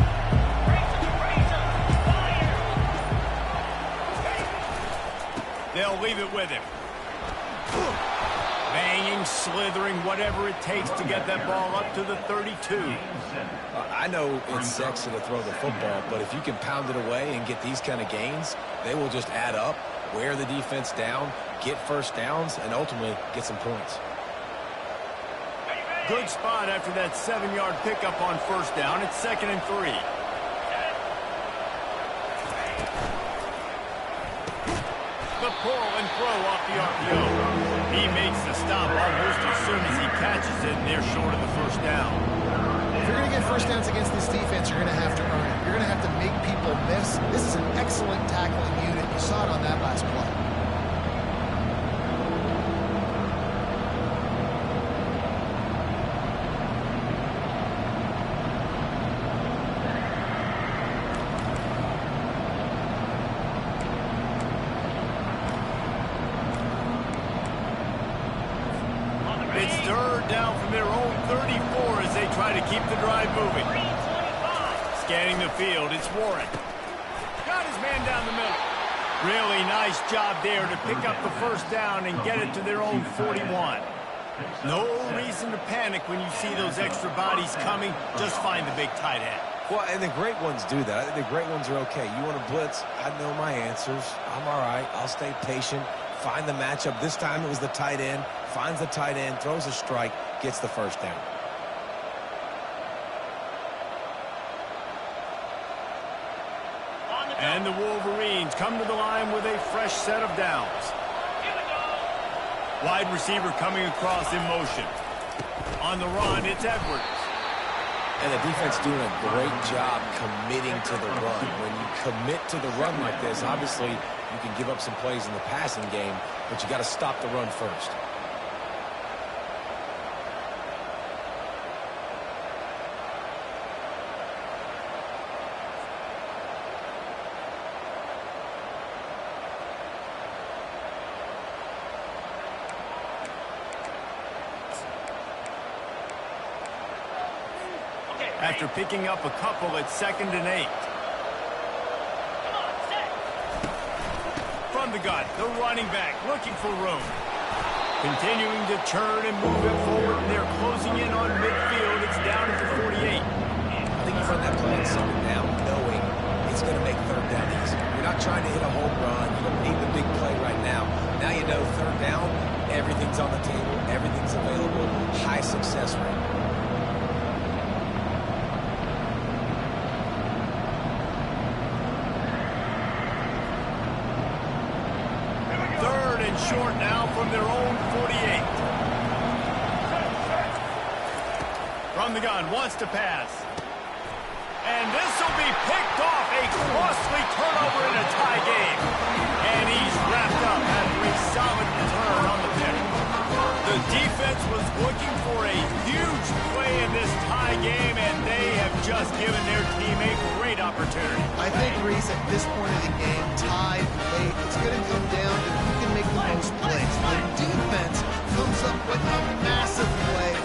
They'll leave it with him. Banging, slithering, whatever it takes to get that ball up to the 32. I know it's sexy to throw the football, but if you can pound it away and get these kind of gains, they will just add up, wear the defense down, get first downs, and ultimately get some points. Good spot after that 7-yard pickup on first down. It's 2nd and 3. The pull and throw off the RPO. He makes the stop almost as soon as he catches it, and they're short of the first down. If you're going to get first downs against this defense, you're going to have to earn it. You're going to have to make people miss. This is an excellent tackling unit. You saw it on that last play. It's third down from their own 34 as they try to keep the drive moving. Scanning the field, it's Warren. Got his man down the middle. Really nice job there to pick up the first down and get it to their own 41. No reason to panic when you see those extra bodies coming. Just find the big tight end. Well, and the great ones do that. I think the great ones are okay. You want to blitz? I know my answers. I'm all right. I'll stay patient. Find the matchup. This time it was the tight end. Finds the tight end, throws a strike, gets the first down. And the Wolverines come to the line with a fresh set of downs. Wide receiver coming across in motion. On the run, it's Edwards. And the defense doing a great job committing to the run. When you commit to the run like this, obviously you can give up some plays in the passing game, but you got to stop the run first. After picking up a couple at 2nd and 8. Come on, set. From the gun, the running back looking for room. Continuing to turn and move it forward, and they're closing in on midfield. It's down at the 48. I think you run that play on 2nd down knowing it's going to make 3rd down easy. You're not trying to hit a home run. You don't need the big play right now. Now you know 3rd down, everything's on the table, everything's available, high success rate. Short now from their own 48. From the gun, wants to pass. And this will be picked off. A costly turnover in a tie game. And he's wrapped up after a solid return on the pick. The defense was looking for a huge play in this tie game, and they have just given their team a great opportunity. I think, Reese, at this point of the game, tied late, it's going to come down to who can make the most plays. The defense comes up with a massive play,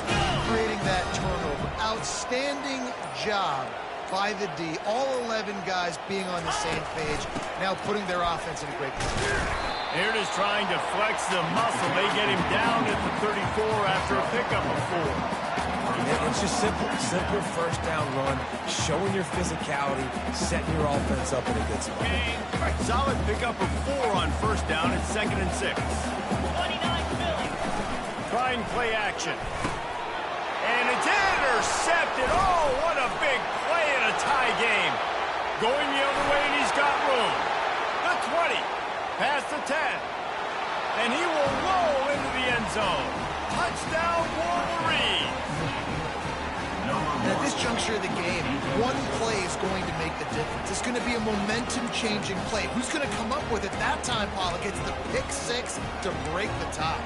creating that turnover. Outstanding job by the D. All 11 guys being on the same page, now putting their offense in a great position. Here it is trying to flex the muscle. They get him down at the 34 after a pickup of 4. It's just simple 1st down run, showing your physicality, setting your offense up in a good spot. Solid pickup of 4 on 1st down at 2nd and 6. 29 Philly. Trying play action. And it's intercepted. Oh, what a big play in a tie game. Going the other way, and he's got room. The 20. Past the 10. And he will roll into the end zone. Touchdown, Wolverine. And at this juncture of the game, one play is going to make the difference. It's going to be a momentum-changing play. Who's going to come up with it that time, Pollock? It's the pick 6 to break the tie.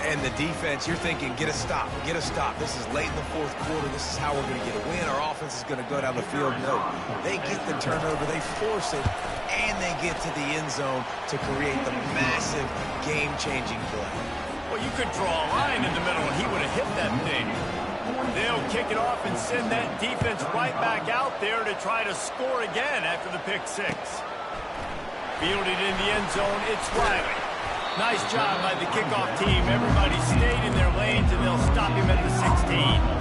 And the defense, you're thinking, get a stop, get a stop. This is late in the 4th quarter. This is how we're going to get a win. Our offense is going to go down the field. No, they get the turnover, they force it, and they get to the end zone to create the massive game-changing play. Well, you could draw a line in the middle, and he would have hit that thing. They'll kick it off and send that defense right back out there to try to score again after the pick 6. Fielded in the end zone, it's Riley. Nice job by the kickoff team. Everybody stayed in their lanes, and they'll stop him at the 16.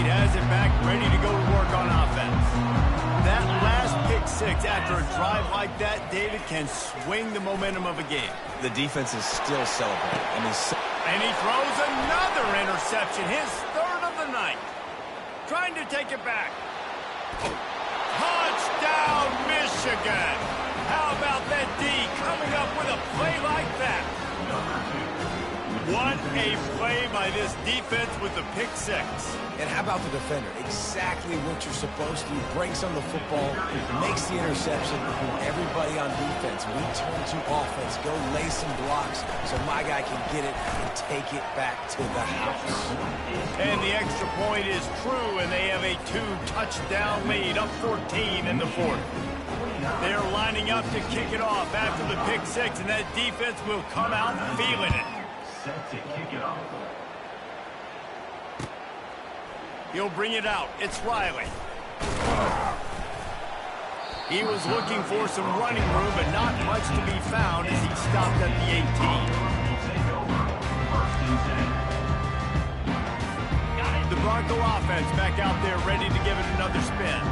Has it back, ready to go to work on offense. That last pick 6 after a drive like that, David, can swing the momentum of a game. The defense is still celebrating. And he throws another interception, his 3rd of the night. Trying to take it back. Touchdown, Michigan. How about that D coming up with a play like that? What a play by this defense with the pick 6. And how about the defender? Exactly what you're supposed to do. Breaks on the football, makes the interception. Everybody on defense, we turn to offense. Go lay some blocks so my guy can get it and take it back to the house. And the extra point is true, and they have a 2-touchdown lead, up 14 in the 4th. They're lining up to kick it off after the pick 6, and that defense will come out feeling it. Set to kick it off. He'll bring it out. It's Riley. He was looking for some running room, but not much to be found as he stopped at the 18. The Bronco offense back out there ready to give it another spin.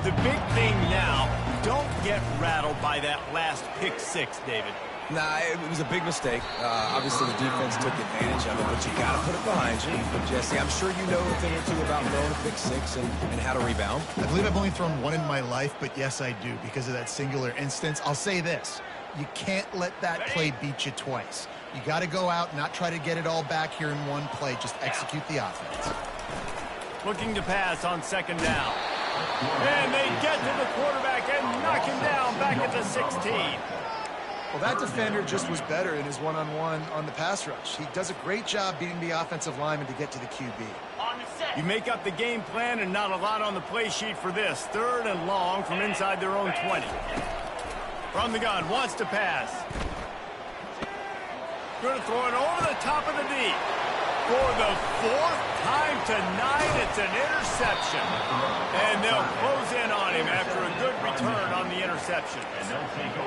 The big thing now, don't get rattled by that last pick 6, David. Nah, it was a big mistake. Obviously, the defense took advantage of it, but you got to put it behind you. Jesse, I'm sure you know a thing or two about throwing a pick six and how to rebound. I believe I've only thrown one in my life, but yes, I do because of that singular instance. I'll say this. You can't let that play beat you twice. You got to go out, not try to get it all back here in one play. Just execute the offense. Looking to pass on second down. And they get to the quarterback and knock him down back at the 16. Well, that defender just was better in his one-on-one on the pass rush. He does a great job beating the offensive lineman to get to the QB. On the set. You make up the game plan and not a lot on the play sheet for this. 3rd and long from inside their own 20. From the gun, wants to pass. Going to throw it over the top of the D. For the 4th time tonight, it's an interception. And they'll close in on him after a good return on the interception.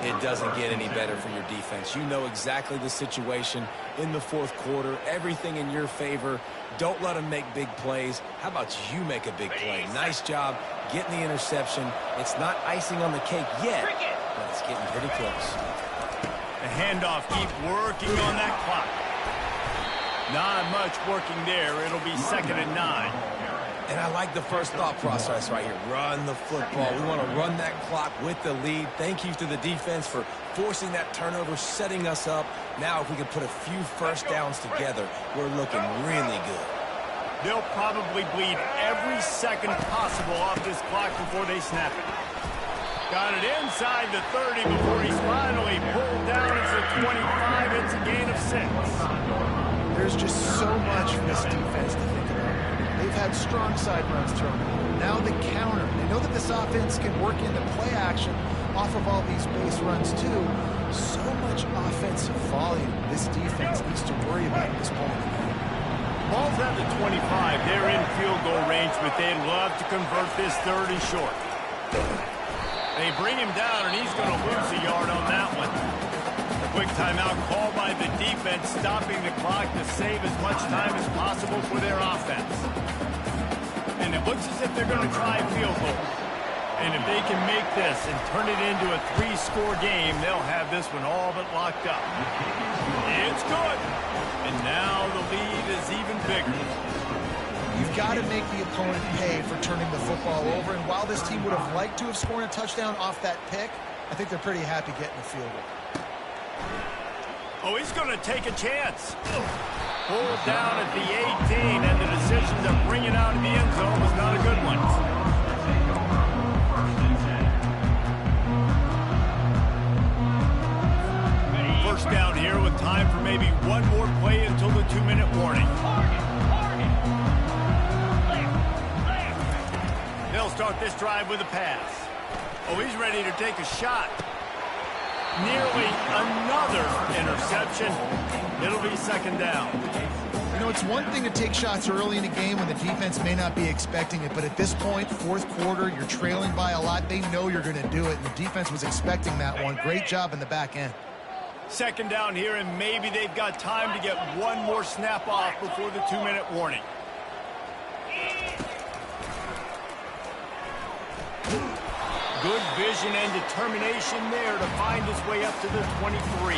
It doesn't get any better for your defense. You know exactly the situation in the 4th quarter. Everything in your favor. Don't let them make big plays. How about you make a big play? Nice job getting the interception. It's not icing on the cake yet, but it's getting pretty close. The handoff, keep working on that clock. Not much working there. It'll be 2nd and 9. And I like the first thought process right here. Run the football. We want to run that clock with the lead. Thank you to the defense for forcing that turnover, setting us up. Now if we can put a few first downs together, we're looking really good. They'll probably bleed every second possible off this clock before they snap it. Got it inside the 30 before he's finally pulled down. It's a 25. It's a gain of 6. There's just so much for this defense to think about. They've had strong side runs thrown. Now the counter. They know that this offense can work into play action off of all these base runs too. So much offensive volume this defense needs to worry about at this point in the game. Ball's at the 25. They're in field goal range, but they'd love to convert this 30 short. They bring him down, and he's going to lose a yard on that one. A quick timeout called by the defense, stopping the clock to save as much time as possible for their offense. And it looks as if they're going to try a field goal. And if they can make this and turn it into a 3-score game, they'll have this one all but locked up. It's good. And now the lead is even bigger. You've got to make the opponent pay for turning the football over. And while this team would have liked to have scored a touchdown off that pick, I think they're pretty happy getting the field goal. Oh, he's going to take a chance. Pulled down at the 18, and the decision to bring it out of the end zone was not a good one. First down here with time for maybe one more play until the 2-minute warning. They'll start this drive with a pass. Oh, he's ready to take a shot. Nearly another interception. It'll be 2nd down. You know, it's one thing to take shots early in a game when the defense may not be expecting it, but at this point, 4th quarter, you're trailing by a lot. They know you're going to do it, and the defense was expecting that one. Great job in the back end. 2nd down here, and maybe they've got time to get one more snap off before the 2-minute warning. Good vision and determination there to find his way up to the 23.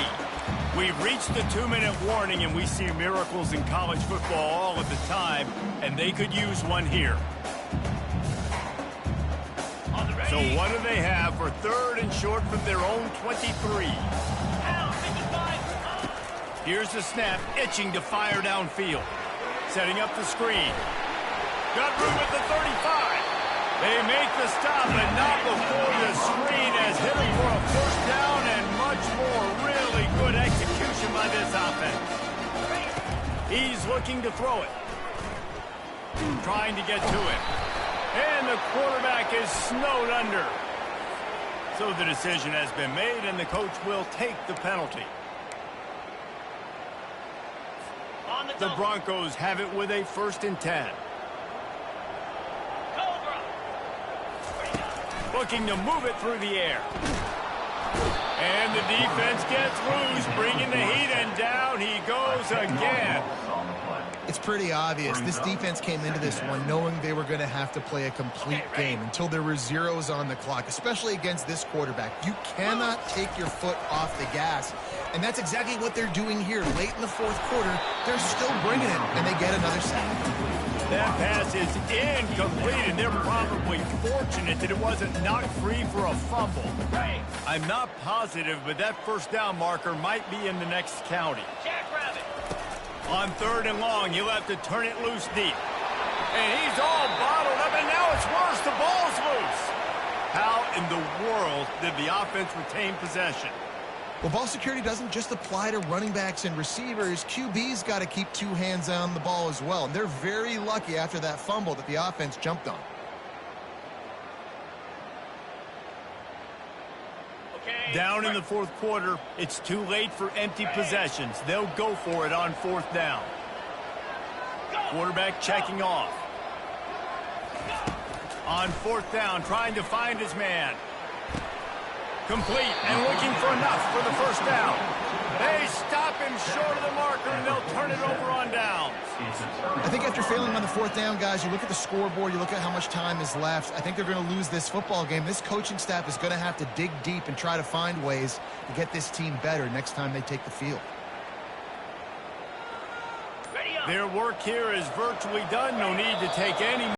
We've reached the 2-minute warning, and we see miracles in college football all of the time, and they could use one here. So what do they have for 3rd and short from their own 23? Here's the snap, itching to fire downfield. Setting up the screen. Got room at the 35. They make the stop, but not before the screen has hit him for a 1st down and much more. Really good execution by this offense. He's looking to throw it. Trying to get to it. And the quarterback is snowed under. So the decision has been made, and the coach will take the penalty. The Broncos have it with a 1st and 10. Looking to move it through the air. And the defense gets loose, bringing the heat, and down he goes again. It's pretty obvious. This defense came into this one knowing they were going to have to play a complete game until there were zeros on the clock, especially against this quarterback. You cannot take your foot off the gas And that's exactly what they're doing here. Late in the fourth quarter, they're still bringing it, and they get another sack. That pass is incomplete, and they're probably fortunate that it wasn't knocked free for a fumble. I'm not positive, but that first down marker might be in the next county. Jackrabbit. On 3rd and long, he'll have to turn it loose deep. And he's all bottled up, and now it's worse. The ball's loose. How in the world did the offense retain possession? Well, ball security doesn't just apply to running backs and receivers. QB's got to keep 2 hands on the ball as well. And they're very lucky after that fumble that the offense jumped on. Okay. Down in the fourth quarter, it's too late for empty possessions. They'll go for it on 4th down. Quarterback checking off. On 4th down, trying to find his man. Complete and looking for enough for the first down. They stop him short of the marker, and they'll turn it over on downs. I think after failing on the 4th down, guys, you look at the scoreboard, you look at how much time is left. I think they're going to lose this football game. This coaching staff is going to have to dig deep and try to find ways to get this team better next time they take the field. Ready up. Their work here is virtually done. No need to take any